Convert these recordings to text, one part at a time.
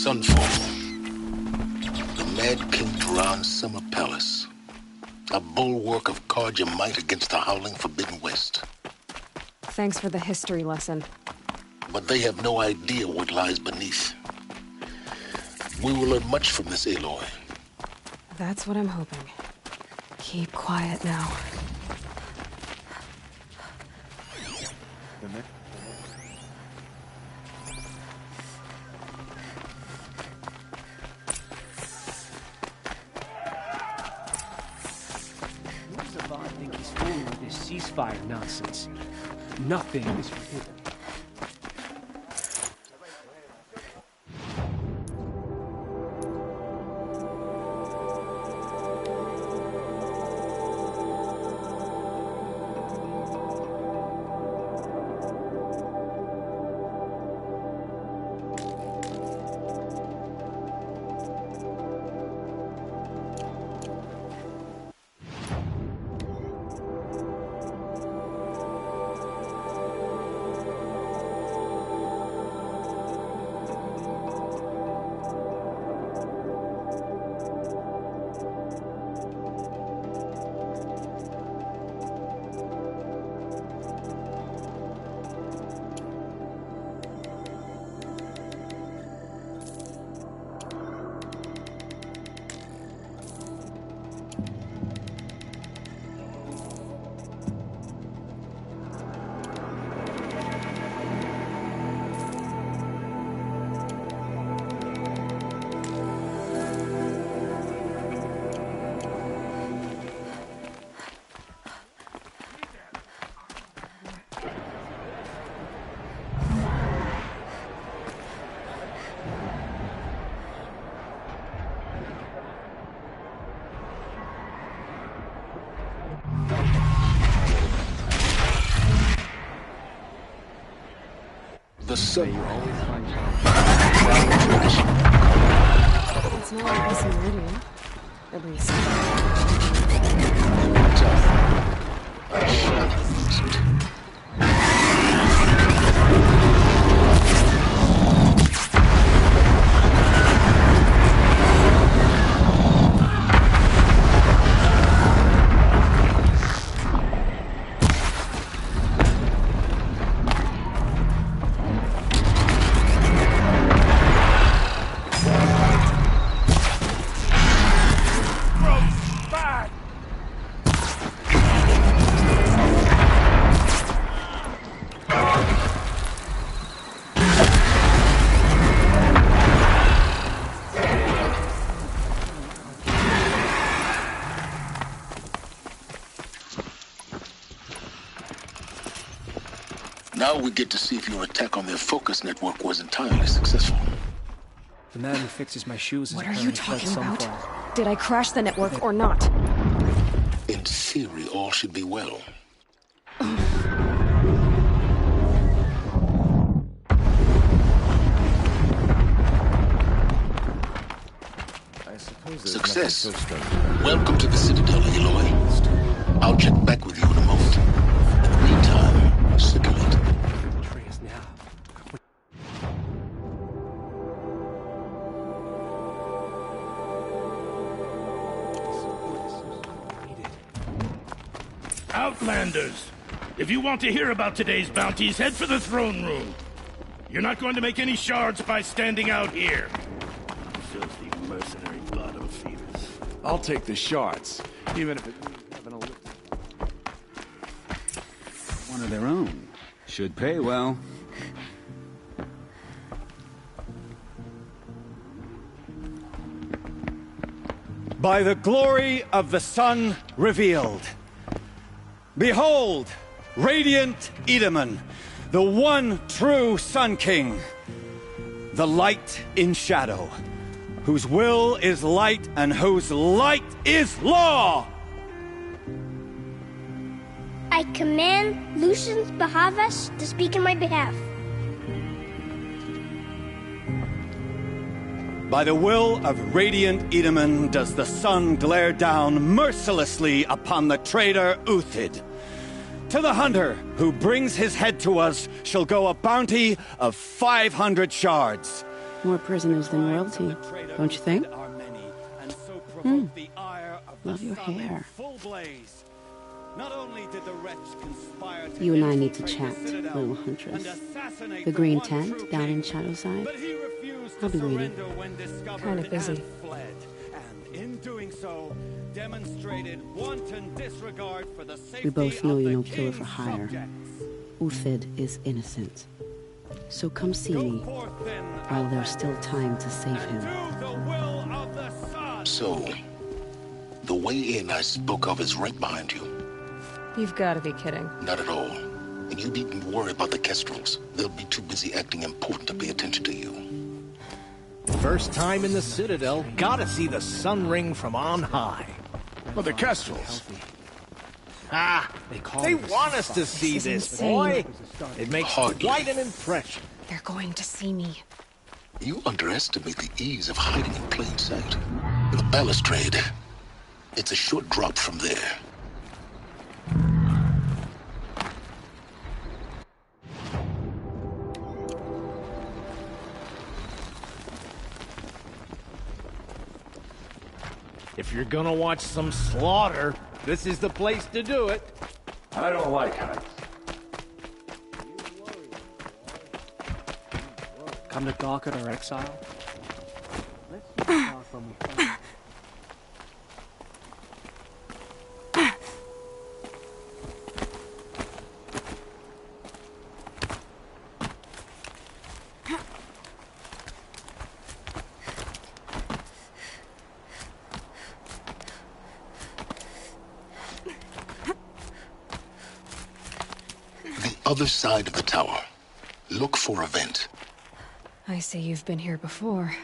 Sunfall. The Mad King Turan Summer Palace. A bulwark of Carja might against the howling Forbidden West. Thanks for the history lesson. But they have no idea what lies beneath. We will learn much from this, Aloy. That's what I'm hoping. Keep quiet now. I think he's fooling with this ceasefire nonsense. Nothing is forbidden. The sun. It's not like this in Meridian. At least. Now we get to see if your attack on their focus network was entirely successful. The man who fixes my shoes is What are you apparently talking about? Sunfall. Did I crash the network or not? In theory, all should be well. Success. Welcome to the Citadel, Aloy. I'll check back with you in a moment. In the meantime, circulate. Betray us now. Outlanders! If you want to hear about today's bounties, head for the throne room. You're not going to make any shards by standing out here. Filthy mercenary bottom feeders. I'll take the shards, even if it means having a look. One of their own. Should pay well. By the glory of the sun revealed. Behold, radiant Edaman, the one true Sun King, the light in shadow, whose will is light and whose light is law! I command Lucius Bahavas to speak in my behalf. By the will of radiant Edaman does the sun glare down mercilessly upon the traitor Uthid. To the hunter who brings his head to us shall go a bounty of 500 shards. More prisoners than royalty, don't you think? Love your hair. You and I need to chat, little huntress. The green tent down in Shadowside? I'll be waiting. Kind of busy. We both know you're no killer for hire. Uthid is innocent. So come see me while there's still time to save him. So, the way in I spoke of is right behind you. You've got to be kidding. Not at all. And you needn't worry about the Kestrels. They'll be too busy acting important to pay attention to you. First time in the Citadel, gotta see the sun ring from on high. But the Kestrels. Ah, they want us to see this, boy. It makes quite an impression. They're going to see me. You underestimate the ease of hiding in plain sight. The balustrade, it's a short drop from there. If you're gonna watch some slaughter, this is the place to do it. I don't like heights. Come to gawk at our exile? Let's see how far from we find. Other side of the tower. Look for a vent. I see you've been here before.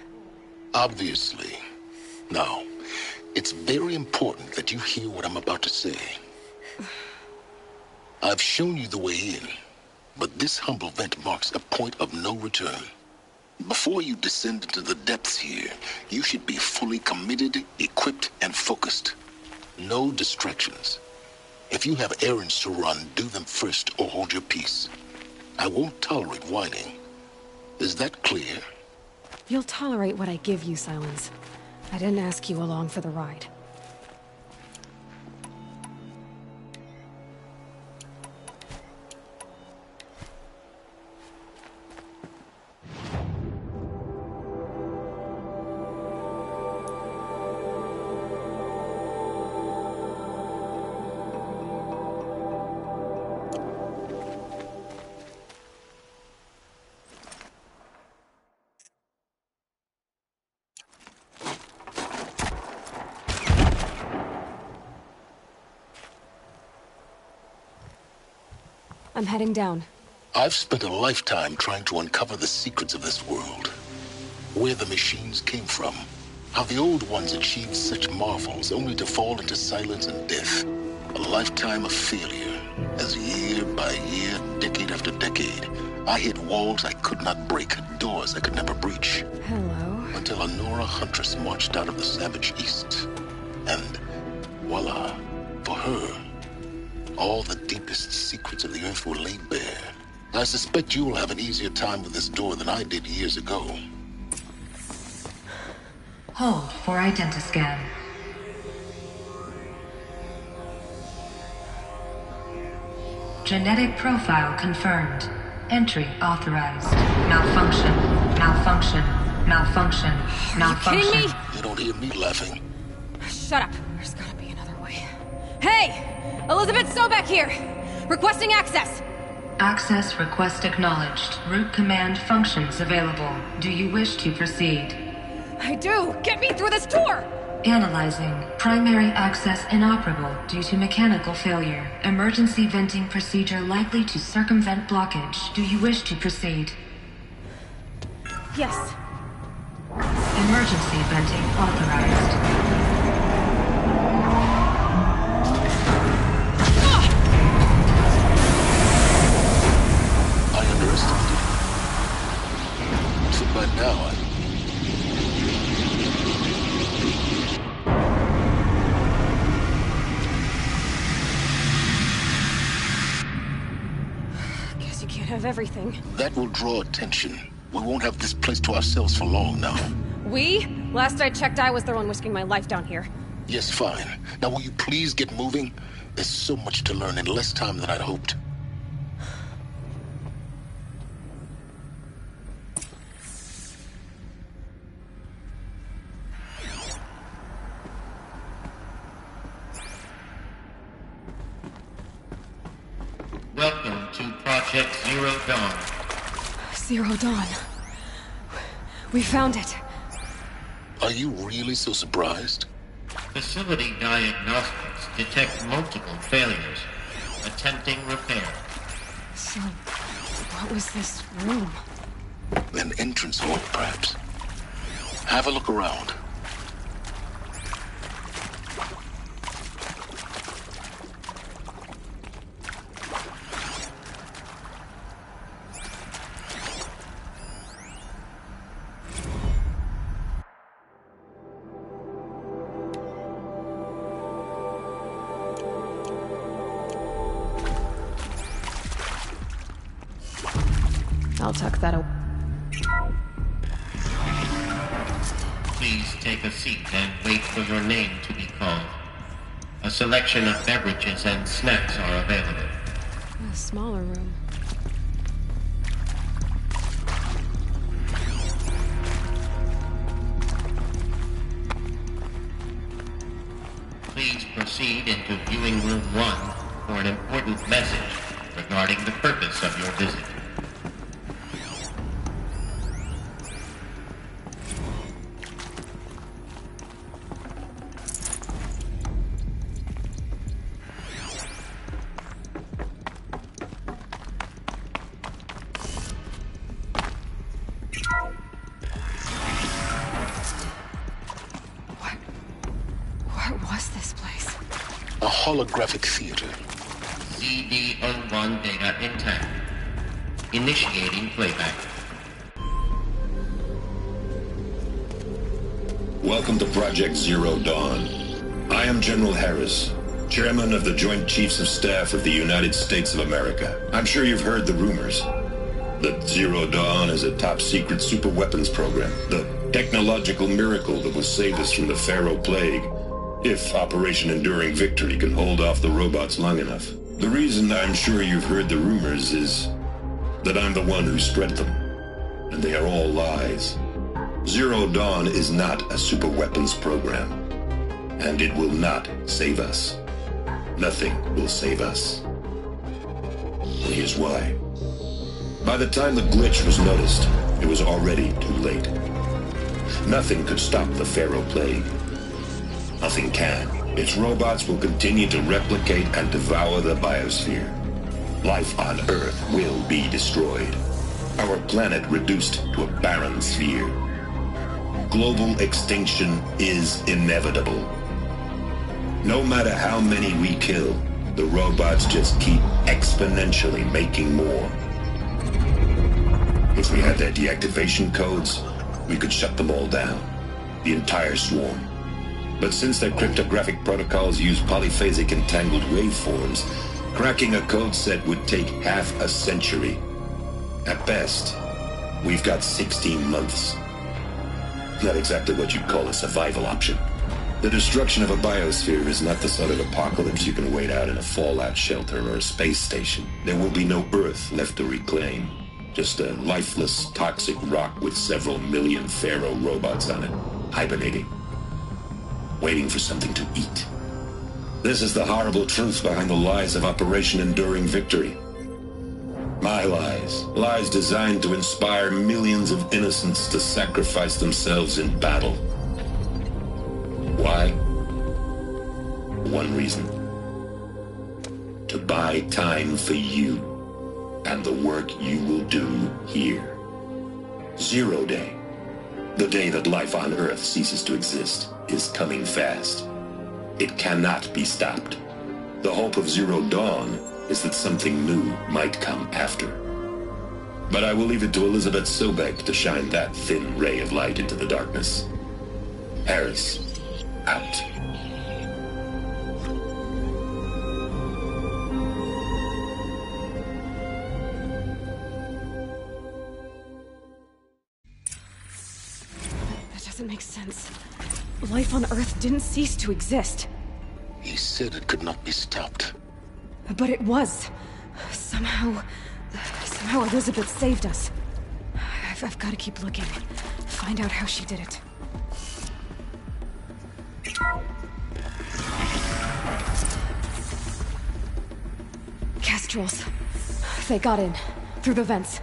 Obviously. Now, it's very important that you hear what I'm about to say. I've shown you the way in, but this humble vent marks a point of no return. Before you descend into the depths here, you should be fully committed, equipped, and focused. No distractions. If you have errands to run, do them first or hold your peace. I won't tolerate whining. Is that clear? You'll tolerate what I give you, Silence. I didn't ask you along for the ride. I'm heading down. I've spent a lifetime trying to uncover the secrets of this world. Where the machines came from. How the old ones achieved such marvels only to fall into silence and death. A lifetime of failure. As year by year, decade after decade, I hit walls I could not break, doors I could never breach. Hello. Until a Nora huntress marched out of the savage east. And voila, for her, all the deepest secrets of the earth were laid bare. I suspect you'll have an easier time with this door than I did years ago. Hold for identiscan. Genetic profile confirmed. Entry authorized. Malfunction. Malfunction. Malfunction. Malfunction. Are you kidding me? You don't hear me laughing. Shut up. There's gotta be another way. Hey! Elizabeth Sobek here! Requesting access! Access request acknowledged. Root command functions available. Do you wish to proceed? I do! Get me through this door! Analyzing. Primary access inoperable due to mechanical failure. Emergency venting procedure likely to circumvent blockage. Do you wish to proceed? Yes. Emergency venting authorized. But now Guess you can't have everything. that will draw attention. We won't have this place to ourselves for long now. We? Last I checked, I was the one risking my life down here. Yes, fine. Now will you please get moving? There's so much to learn in less time than I'd hoped. Welcome to Project Zero Dawn. Zero Dawn. We found it. Are you really so surprised? Facility diagnostics detect multiple failures. Attempting repair. So, what was this room? An entrance hall, perhaps. Have a look around. I'll tuck that away. Please take a seat and wait for your name to be called. A selection of beverages and snacks are available. A smaller room. Please proceed into viewing room 1 for an important message regarding the purpose of your visit. What was this place? A holographic theater. ZD-01 data intact. Initiating playback. Welcome to Project Zero Dawn. I am General Harris, Chairman of the Joint Chiefs of Staff of the United States of America. I'm sure you've heard the rumors that Zero Dawn is a top-secret super-weapons program, the technological miracle that will save us from the Pharaoh Plague, if Operation Enduring Victory can hold off the robots long enough. The reason I'm sure you've heard the rumors is that I'm the one who spread them, and they are all lies. Zero Dawn is not a super-weapons program, and it will not save us. Nothing will save us. Here's why. By the time the glitch was noticed, it was already too late. Nothing could stop the Pharaoh Plague. Nothing can. Its robots will continue to replicate and devour the biosphere. Life on Earth will be destroyed. Our planet reduced to a barren sphere. Global extinction is inevitable. No matter how many we kill, the robots just keep exponentially making more. If we had their deactivation codes, we could shut them all down. The entire swarm. But since their cryptographic protocols use polyphasic entangled waveforms, cracking a code set would take half a century. At best, we've got 16 months. Not exactly what you'd call a survival option. The destruction of a biosphere is not the sort of apocalypse you can wait out in a fallout shelter or a space station. There will be no Earth left to reclaim. Just a lifeless, toxic rock with several million Pharaoh robots on it, hibernating, waiting for something to eat. This is the horrible truth behind the lies of Operation Enduring Victory. My lies. Lies designed to inspire millions of innocents to sacrifice themselves in battle. Why? One reason. To buy time for you and the work you will do here. Zero Day, the day that life on Earth ceases to exist, is coming fast. It cannot be stopped. The hope of Zero Dawn is that something new might come after. But I will leave it to Elizabeth Sobek to shine that thin ray of light into the darkness. Harris, out. doesn't make sense. Life on Earth didn't cease to exist. He said it could not be stopped. But it was. Somehow Elizabeth saved us. I've got to keep looking. Find out how she did it. Kestrels. They got in. Through the vents.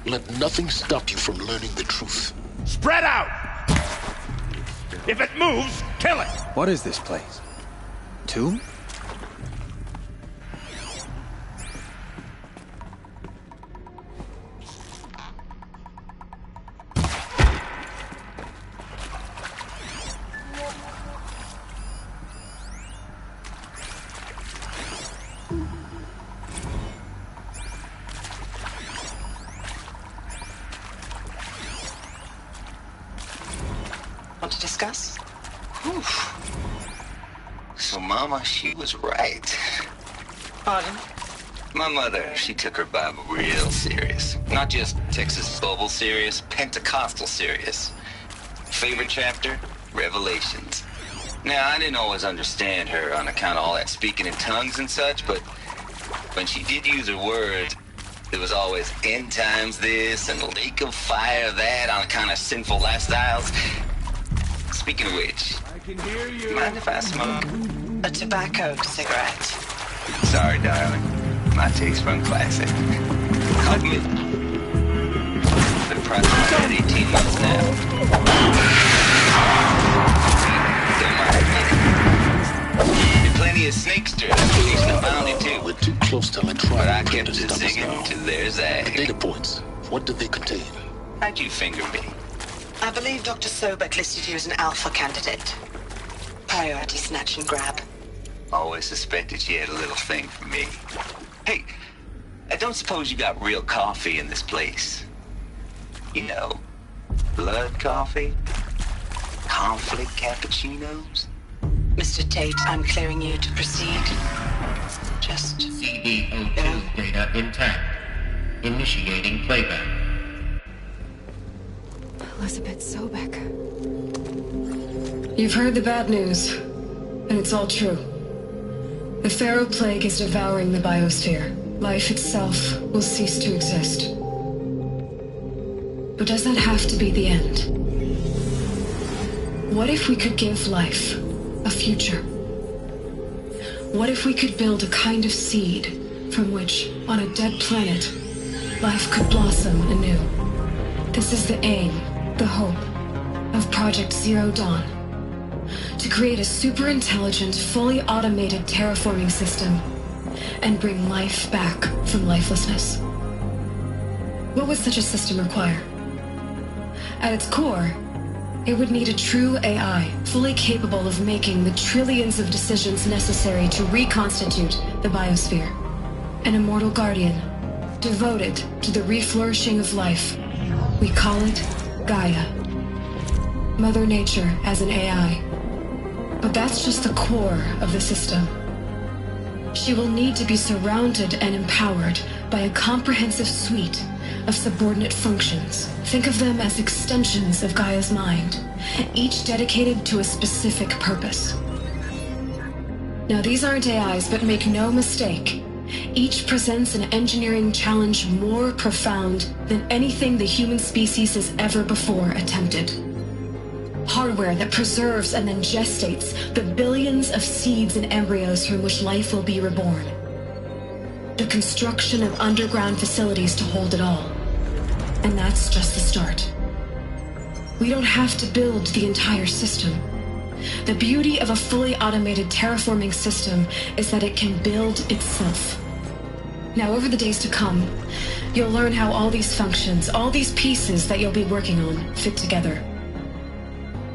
Let nothing stop you from learning the truth. Spread out! If it moves, kill it! What is this place? Tomb? Want to discuss? Whew. So Mama, she was right. Pardon? My mother, she took her Bible real serious. Not just Texas Bible serious, Pentecostal serious. Favorite chapter? Revelations. Now, I didn't always understand her on account of all that speaking in tongues and such, but when she did use her words, it was always end times this and lake of fire that on account of sinful lifestyles. Speaking of which, I can hear you. Mind if I smoke? A tobacco cigarette. Sorry, darling. My taste run classic. Admit. Been approximately 18 months now. Don't mind me. Plenty of snakesters chasing a bounty too. We're too close to electronic. But I kept it singing till there's that. The data points. What did they contain? How'd you finger me? I believe Dr. Sobek listed you as an alpha candidate. Priority snatch and grab. Always suspected she had a little thing for me. Hey, I don't suppose you got real coffee in this place. You know, blood coffee? Conflict cappuccinos? Mr. Tate, I'm clearing you to proceed. Just... CD02 data intact. Initiating playback. Elizabeth Sobek. You've heard the bad news, and it's all true. The Pharaoh Plague is devouring the biosphere. Life itself will cease to exist. But does that have to be the end? What if we could give life a future? What if we could build a kind of seed from which, on a dead planet, life could blossom anew? This is the aim, the hope, of Project Zero Dawn. To create a super-intelligent, fully automated terraforming system and bring life back from lifelessness. What would such a system require? At its core, it would need a true AI, fully capable of making the trillions of decisions necessary to reconstitute the biosphere. An immortal guardian, devoted to the reflourishing of life. We call it Gaia. Mother Nature as an AI. But that's just the core of the system. She will need to be surrounded and empowered by a comprehensive suite of subordinate functions. Think of them as extensions of Gaia's mind, each dedicated to a specific purpose. Now, these aren't AIs, but make no mistake, each presents an engineering challenge more profound than anything the human species has ever before attempted. Hardware that preserves and then gestates the billions of seeds and embryos from which life will be reborn. The construction of underground facilities to hold it all. And that's just the start. We don't have to build the entire system. The beauty of a fully automated terraforming system is that it can build itself. Now, over the days to come, you'll learn how all these functions, all these pieces that you'll be working on, fit together.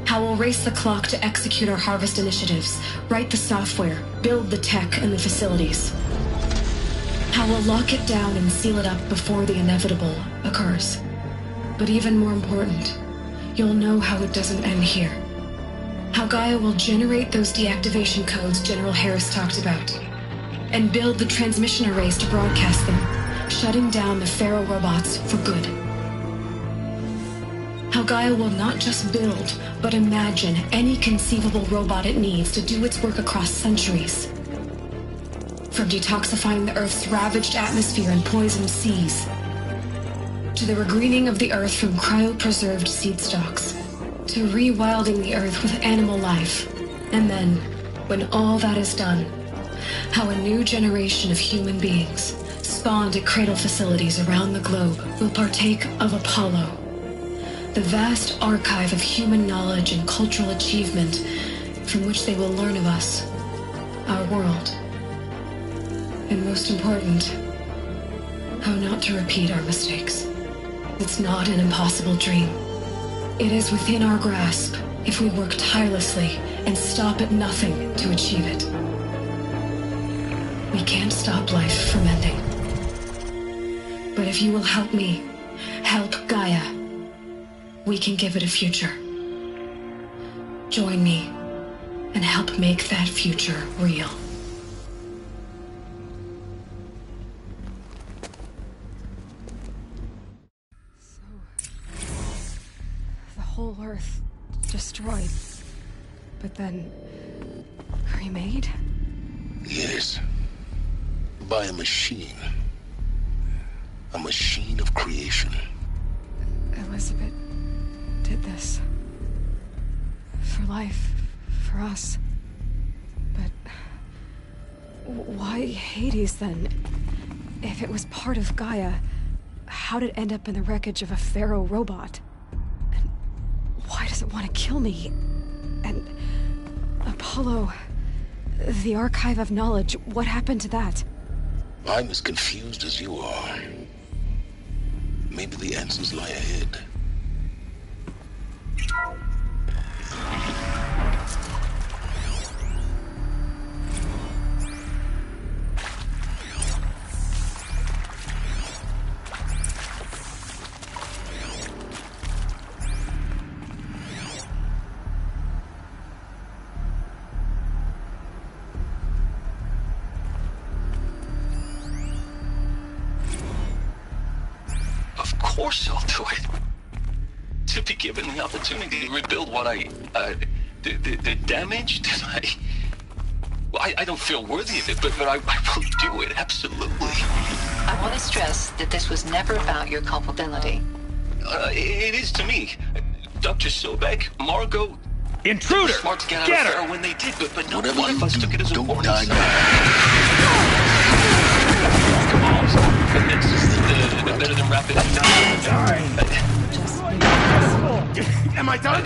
How we'll race the clock to execute our harvest initiatives, write the software, build the tech and the facilities. How we'll lock it down and seal it up before the inevitable occurs. But even more important, you'll know how it doesn't end here. How Gaia will generate those deactivation codes General Harris talked about, and build the transmission arrays to broadcast them, shutting down the Pharaoh robots for good. How Gaia will not just build, but imagine any conceivable robot it needs to do its work across centuries. From detoxifying the Earth's ravaged atmosphere and poisoned seas, to the regreening of the Earth from cryopreserved seed stalks, to rewilding the Earth with animal life. And then, when all that is done, how a new generation of human beings, spawned at cradle facilities around the globe, will partake of Apollo, the vast archive of human knowledge and cultural achievement from which they will learn of us, our world. And most important, how not to repeat our mistakes. It's not an impossible dream. It is within our grasp if we work tirelessly and stop at nothing to achieve it. We can't stop life from ending. But if you will help me, help Gaia, we can give it a future. Join me and help make that future real. The whole Earth destroyed, but then remade? Yes. By a machine. A machine of creation. Elizabeth did this. For life. For us. But why Hades then? If it was part of Gaia, how did it end up in the wreckage of a Pharaoh robot? And why does it want to kill me? And Apollo, the archive of knowledge, what happened to that? I'm as confused as you are. Maybe the answers lie ahead. Of course I'll do it. To be given the opportunity to rebuild what the damage that I don't feel worthy of it, but I will do it, absolutely. I want to stress that this was never about your culpability. It is to me. Dr. Sobek, Margot... Intruder! Smart to get out Get of her! Pharaoh when they did, but not one of us took it as a warning sign. It's better than rapid. Am I done?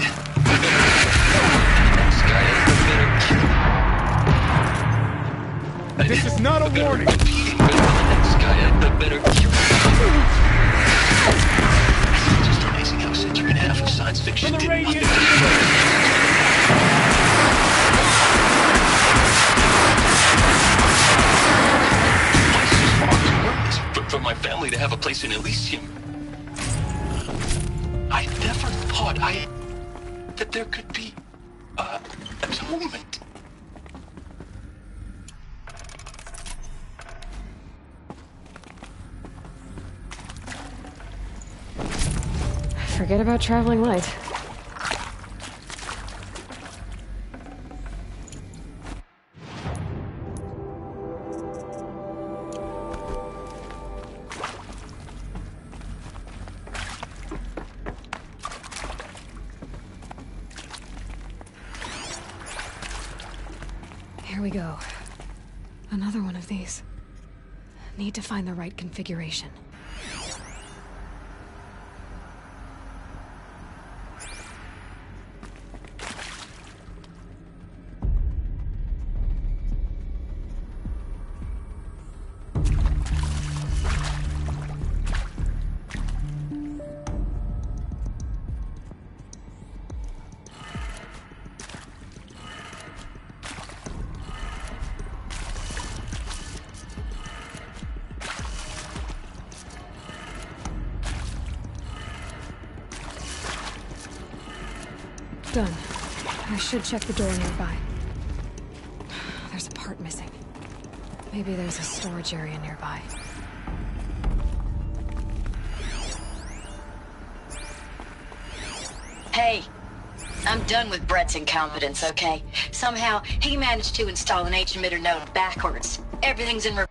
This is not a warning. Just amazing how a century and a half of science fiction did nothing. For my family to have a place in Elysium. I never thought that there could be atonement. Forget about traveling light. Here we go. Another one of these. Need to find the right configuration. Done. I should check the door nearby. There's a part missing. Maybe there's a storage area nearby. Hey, I'm done with Brett's incompetence, okay? Somehow, he managed to install an H-emitter node backwards. Everything's in reverse.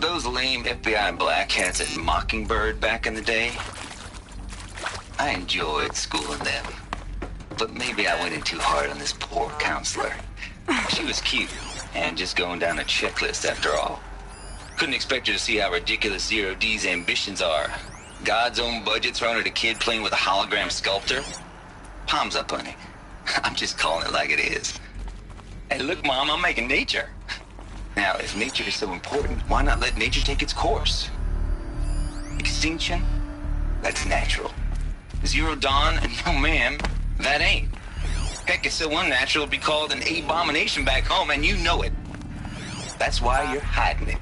Those lame FBI black hats at Mockingbird back in the day, I enjoyed schooling them. But maybe I went in too hard on this poor counselor. She was cute, and just going down a checklist after all. Couldn't expect her to see how ridiculous Zero D's ambitions are. God's own budget thrown at a kid playing with a hologram sculptor? Palms up, honey. I'm just calling it like it is. Hey, look, Mom, I'm making nature. Now, if nature is so important, why not let nature take its course? Extinction? That's natural. Zero Dawn? No, ma'am, that ain't. Heck, it's so unnatural to be called an abomination back home, and you know it. That's why you're hiding it.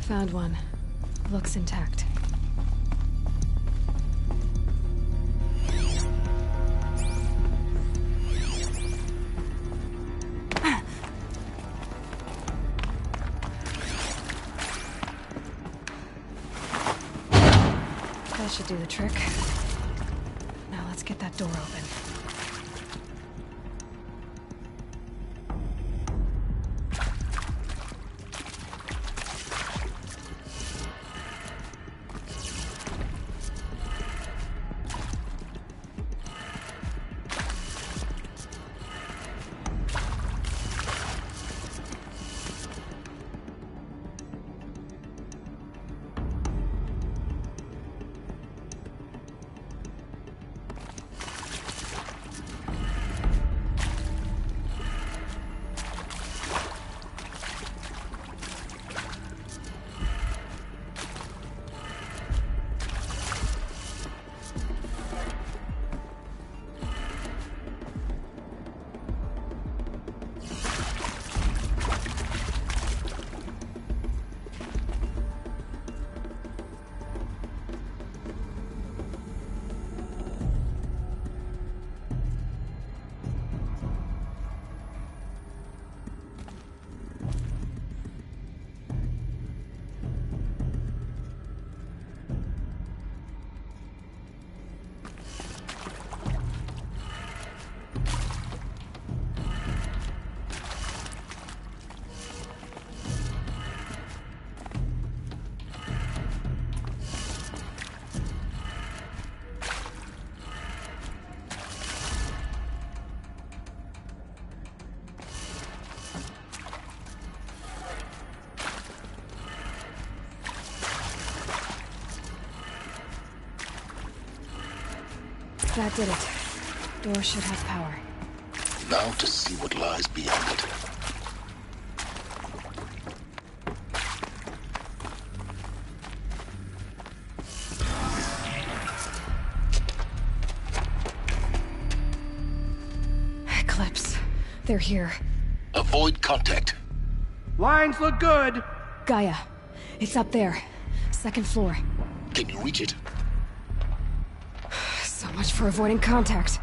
Found one. Looks intact. That should do the trick. Now let's get that door open. That did it. Door should have power. Now to see what lies beyond it. Eclipse. They're here. Avoid contact. Lines look good. Gaia. It's up there. Second floor. Can you reach it? So much for avoiding contact.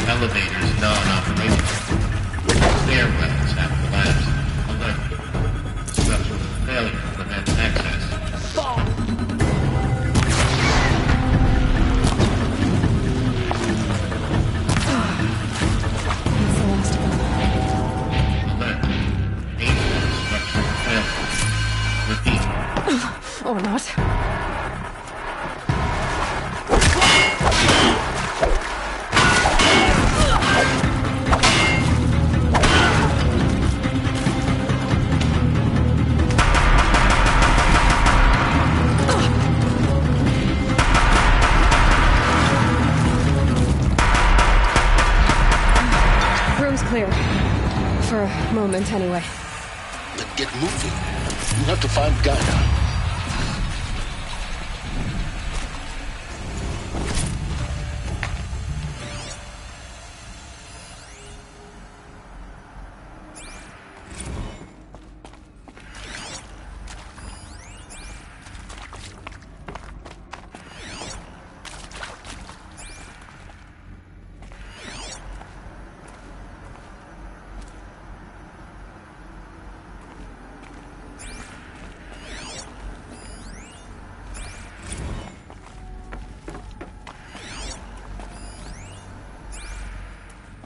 Elevators non-operational. Stairwells have collapsed. Alert. Structural failure prevents access. Alert. Dangerous structural failure. Repeat. Or not. Clear. For a moment, anyway. Then get moving. You have to find Gaia.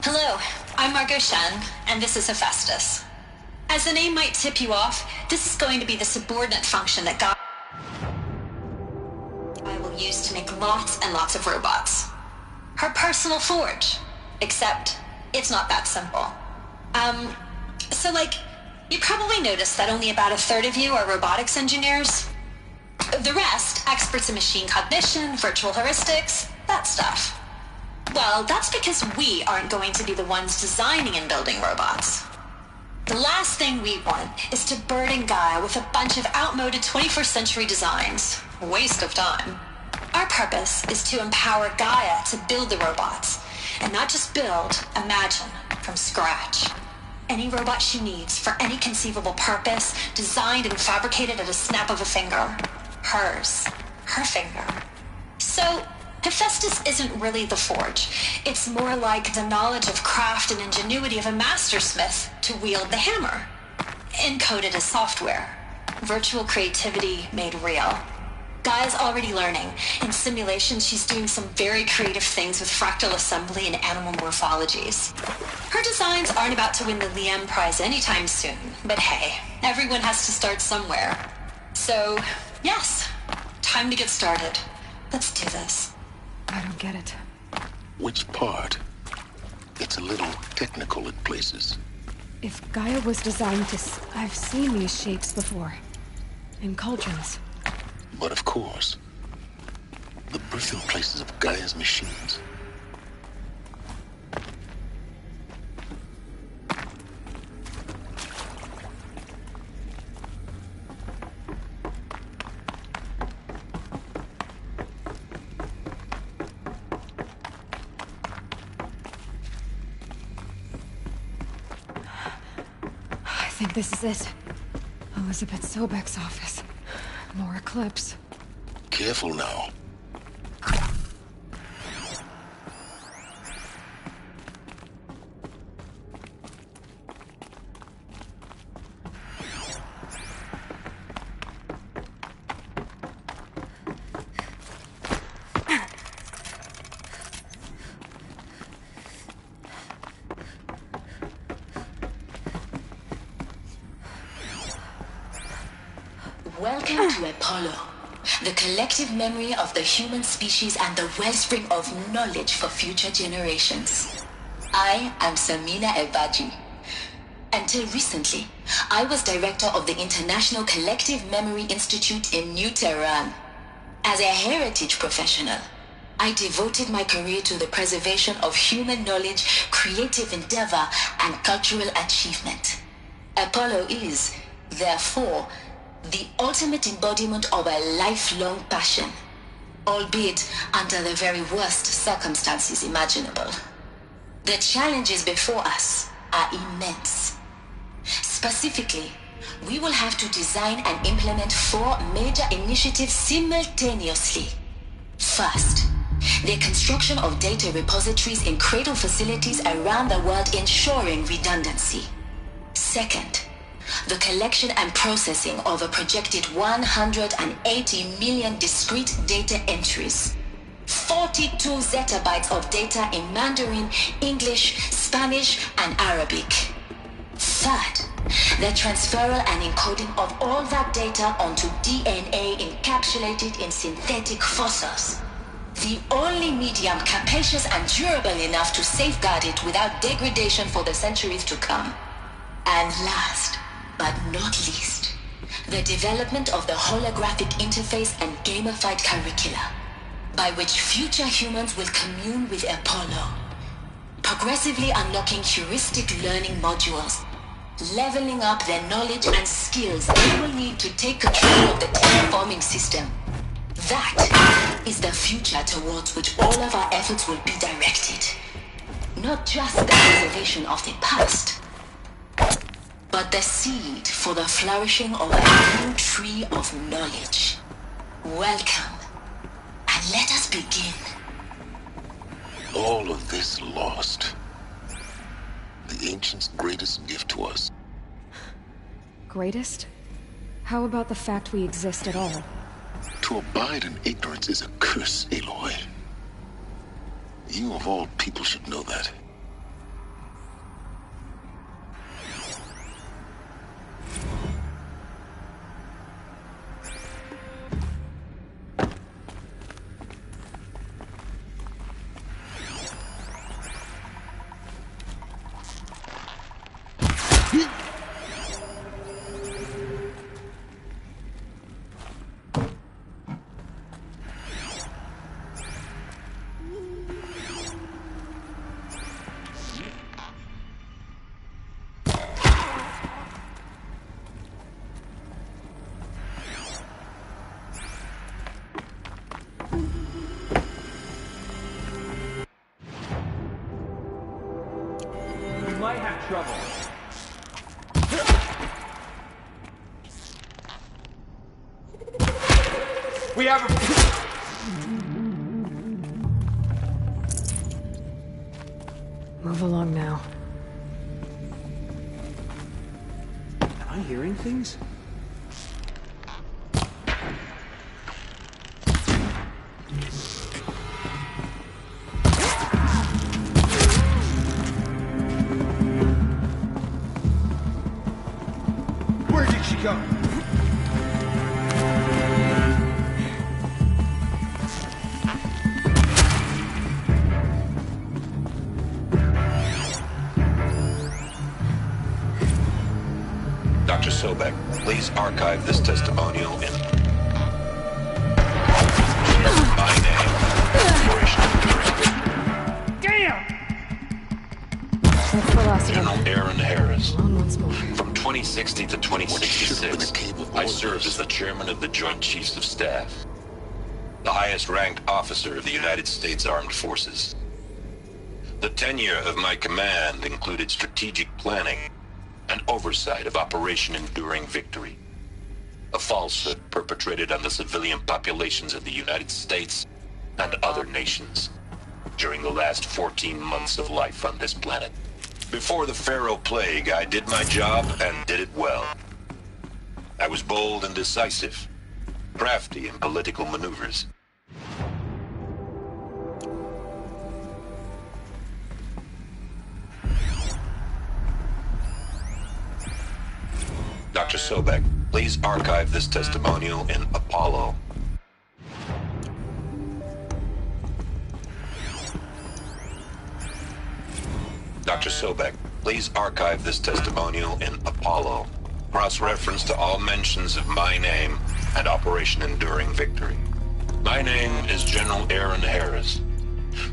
Hello, I'm Margot Shen, and this is Hephaestus. As the name might tip you off, this is going to be the subordinate function that Gaia will use to make lots and lots of robots. Her personal forge. Except, it's not that simple. You probably noticed that only about a third of you are robotics engineers. The rest, experts in machine cognition, virtual heuristics, that stuff. Well, that's because we aren't going to be the ones designing and building robots. The last thing we want is to burden Gaia with a bunch of outmoded 21st century designs. A waste of time. Our purpose is to empower Gaia to build the robots. And not just build, imagine, from scratch. Any robot she needs for any conceivable purpose, designed and fabricated at a snap of a finger. Hers. Her finger. So, Hephaestus isn't really the forge. It's more like the knowledge of craft and ingenuity of a mastersmith to wield the hammer. Encoded as software. Virtual creativity made real. Gaia's already learning. In simulations, she's doing some very creative things with fractal assembly and animal morphologies. Her designs aren't about to win the Liam Prize anytime soon, but hey, everyone has to start somewhere. So, yes, time to get started. Let's do this. I don't get it. Which part? It's a little technical in places. If Gaia was designed to... I've seen these shapes before. In cauldrons. But of course, the birthing places of Gaia's machines. I think this is it. Elizabeth Sobek's office. More Eclipse. careful now. Welcome to Apollo, the collective memory of the human species and the wellspring of knowledge for future generations. I am Samina Ebaji. Until recently, I was director of the International Collective Memory Institute in New Tehran. As a heritage professional, I devoted my career to the preservation of human knowledge, creative endeavor, and cultural achievement. Apollo is, therefore, the ultimate embodiment of a lifelong passion, albeit under the very worst circumstances imaginable. The challenges before us are immense. Specifically, we will have to design and implement 4 major initiatives simultaneously. First, the construction of data repositories in cradle facilities around the world, ensuring redundancy. Second, the collection and processing of a projected 180 million discrete data entries, 42 zettabytes of data in Mandarin, English, Spanish, and Arabic. Third, the transferal and encoding of all that data onto DNA encapsulated in synthetic fossils, the only medium capacious and durable enough to safeguard it without degradation for the centuries to come. And last, but not least, the development of the holographic interface and gamified curricula, by which future humans will commune with Apollo, progressively unlocking heuristic learning modules, leveling up their knowledge and skills they will need to take control of the terraforming system. That is the future towards which all of our efforts will be directed. Not just the preservation of the past, but the seed for the flourishing of a new tree of knowledge. Welcome, and let us begin. All of this lost. The ancients' greatest gift to us. Greatest? How about the fact we exist at all? To abide in ignorance is a curse, Aloy. You of all people should know that. Might have trouble. We have Move along now. Am I hearing things? Where did she go? Dr. Sobek, please archive this testimonial in my name. Operation Enduring Victory. Damn! That's the last of General them. Aaron Harris. On once more. From 2060 to 2066, I served as the chairman of the Joint Chiefs of Staff, the highest ranked officer of the United States Armed Forces. The tenure of my command included strategic planning and oversight of Operation Enduring Victory. A falsehood perpetrated on the civilian populations of the United States and other nations during the last 14 months of life on this planet. Before the Pharaoh Plague, I did my job and did it well. I was bold and decisive, crafty in political maneuvers. Dr. Sobek, please archive this testimonial in Apollo. Dr. Sobek, please archive this testimonial in Apollo. Cross-reference to all mentions of my name and Operation Enduring Victory. My name is General Aaron Harris.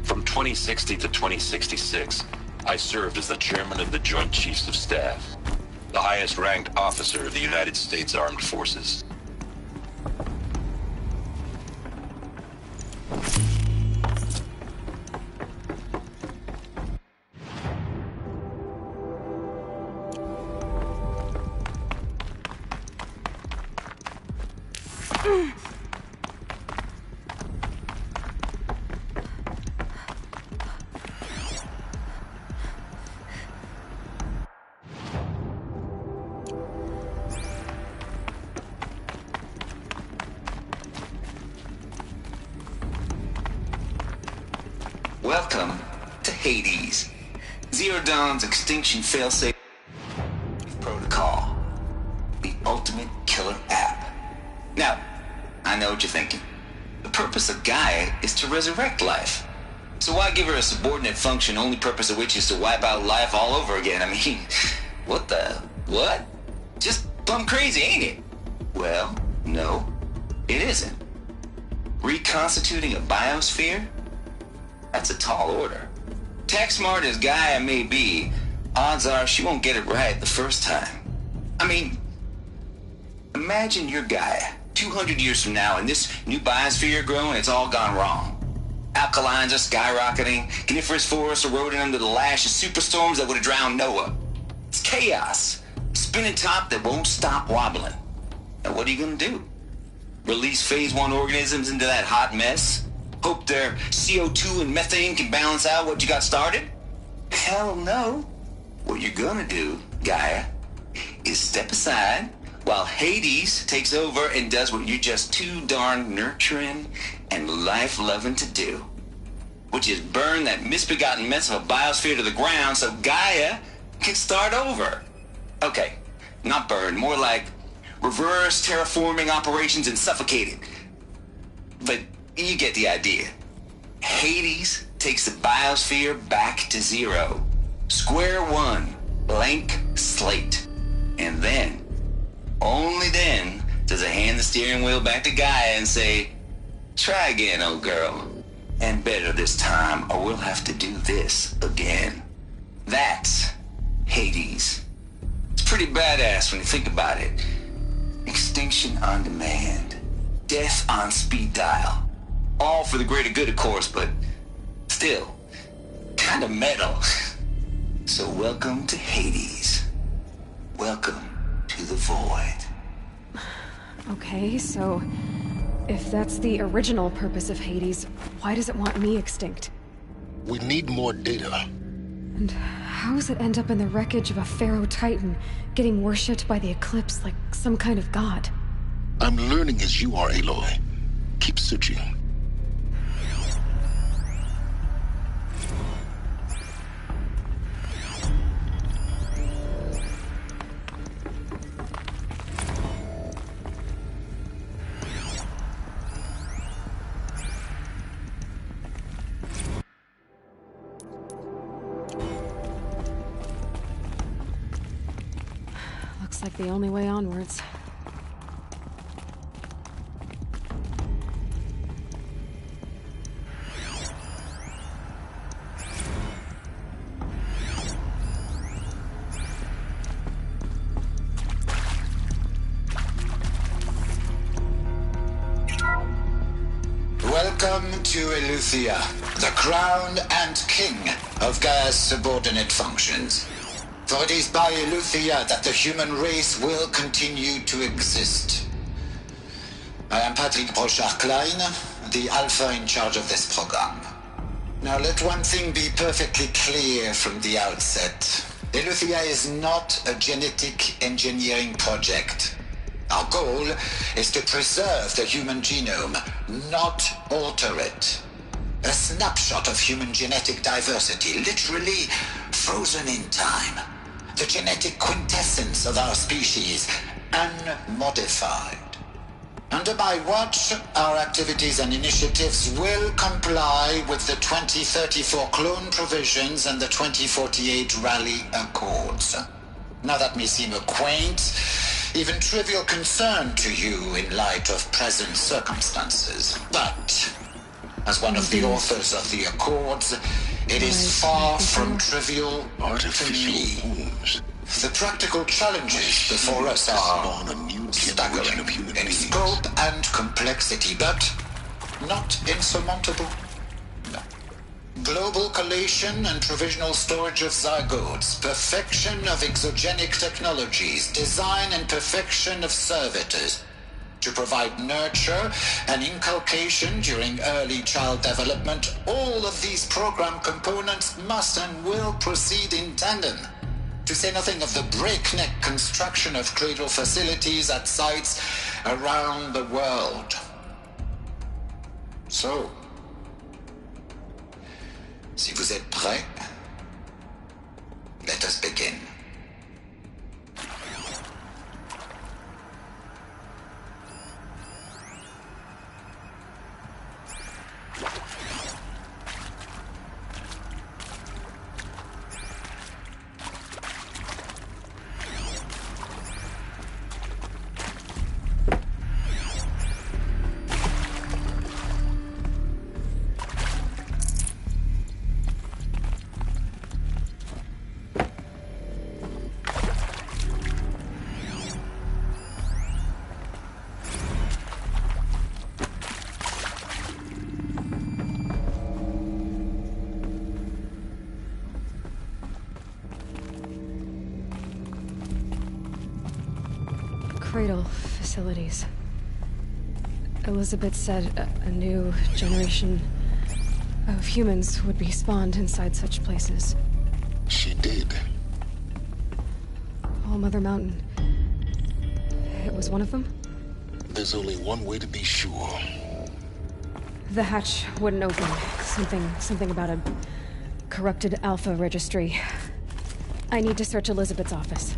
From 2060 to 2066, I served as the chairman of the Joint Chiefs of Staff, the highest-ranked officer of the United States Armed Forces. Welcome to Hades, Zero Dawn's extinction failsafe protocol, the ultimate killer app. Now, I know what you're thinking. The purpose of Gaia is to resurrect life. So why give her a subordinate function, only purpose of which is to wipe out life all over again? I mean, what? Just plumb crazy, ain't it? Well, no, it isn't. Reconstituting a biosphere? That's a tall order. Tech smart as Gaia may be, odds are she won't get it right the first time. I mean, imagine you're Gaia, 200 years from now, and this new biosphere you're growing, it's all gone wrong. Alkalines are skyrocketing, coniferous forests eroding under the lash of superstorms that would have drowned Noah. It's chaos, spinning top that won't stop wobbling. Now what are you gonna do? Release phase 1 organisms into that hot mess? Hope their CO2 and methane can balance out what you got started? Hell no. What you're gonna do, Gaia, is step aside while Hades takes over and does what you're just too darn nurturing and life-loving to do, which is burn that misbegotten mess of a biosphere to the ground so Gaia can start over. Okay, not burn, more like reverse terraforming operations and suffocate it. But you get the idea. Hades takes the biosphere back to zero. Square one, blank slate. And then, only then, does it hand the steering wheel back to Gaia and say, try again, old girl. And better this time, or we'll have to do this again. That's Hades. It's pretty badass when you think about it. Extinction on demand. Death on speed dial. All for the greater good, of course, but still, kind of metal. So welcome to Hades. Welcome to the Void. Okay, so if that's the original purpose of Hades, why does it want me extinct? We need more data. And how does it end up in the wreckage of a Pharaoh Titan, getting worshipped by the Eclipse like some kind of god? I'm learning as you are, Aloy. Keep searching. Looks like the only way onwards. Welcome to Eleuthia, the crown and king of Gaia's subordinate functions. For it is by Eleuthia that the human race will continue to exist. I am Patrick Brochard-Klein, the Alpha in charge of this program. Now let one thing be perfectly clear from the outset. Eleuthia is not a genetic engineering project. Our goal is to preserve the human genome, not alter it. A snapshot of human genetic diversity, literally frozen in time. The genetic quintessence of our species, unmodified. Under my watch, our activities and initiatives will comply with the 2034 clone provisions and the 2048 Raleigh Accords. Now that may seem a quaint, even trivial concern to you in light of present circumstances. But, as one of the authors of the Accords, it is far from trivial to me. The practical challenges before us are staggering in scope and complexity, but not insurmountable. Global collation and provisional storage of zygotes, perfection of exogenic technologies, design and perfection of servitors to provide nurture and inculcation during early child development. All of these program components must and will proceed in tandem. To say nothing of the breakneck construction of cradle facilities at sites around the world. So, si vous êtes prêts, let us begin. Cradle facilities. Elizabeth said a new generation of humans would be spawned inside such places. She did. All Mother Mountain. It was one of them? There's only one way to be sure. The hatch wouldn't open. Something about a corrupted Alpha registry. I need to search Elizabeth's office.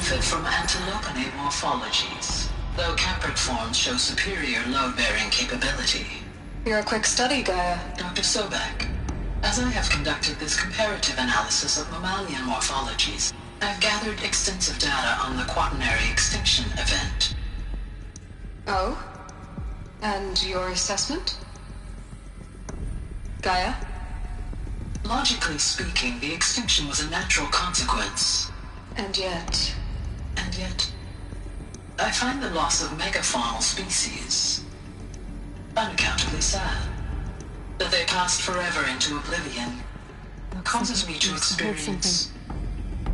benefit from antilopinate morphologies, though caprid forms show superior load-bearing capability. You're a quick study, Gaia. Dr. Sobek, as I have conducted this comparative analysis of mammalian morphologies, I've gathered extensive data on the quaternary extinction event. Oh? And your assessment? Gaia? Logically speaking, the extinction was a natural consequence. And yet, I find the loss of megafaunal species unaccountably sad. That they passed forever into oblivion causes me to experience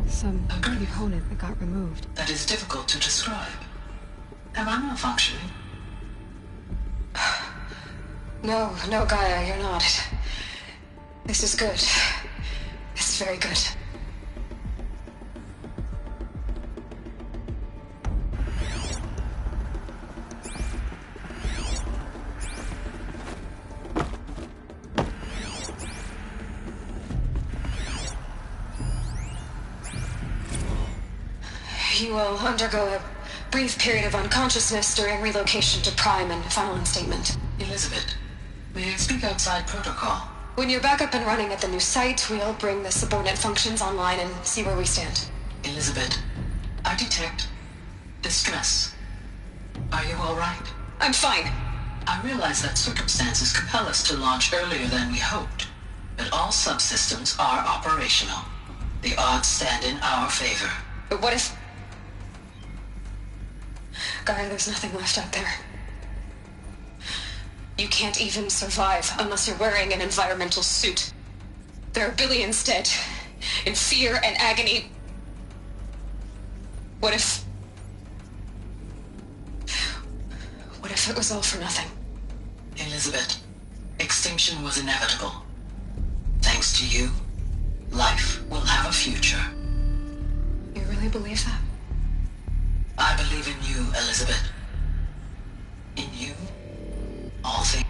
some component that got removed. That is difficult to describe. Am I malfunctioning? No, Gaia, you're not. This is good. It's very good. You will undergo a brief period of unconsciousness during relocation to Prime and final instatement. Elizabeth, may I speak outside protocol? When you're back up and running at the new site, we'll bring the subordinate functions online and see where we stand. Elizabeth, I detect distress. Are you all right? I'm fine. I realize that circumstances compel us to launch earlier than we hoped, but all subsystems are operational. The odds stand in our favor. But what if... Gaia, there's nothing left out there. You can't even survive unless you're wearing an environmental suit. There are billions dead, in fear and agony. What if it was all for nothing? Elizabeth, extinction was inevitable. Thanks to you, life will have a future. You really believe that? I believe in you, Elizabeth. In you, all things.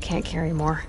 Can't carry more.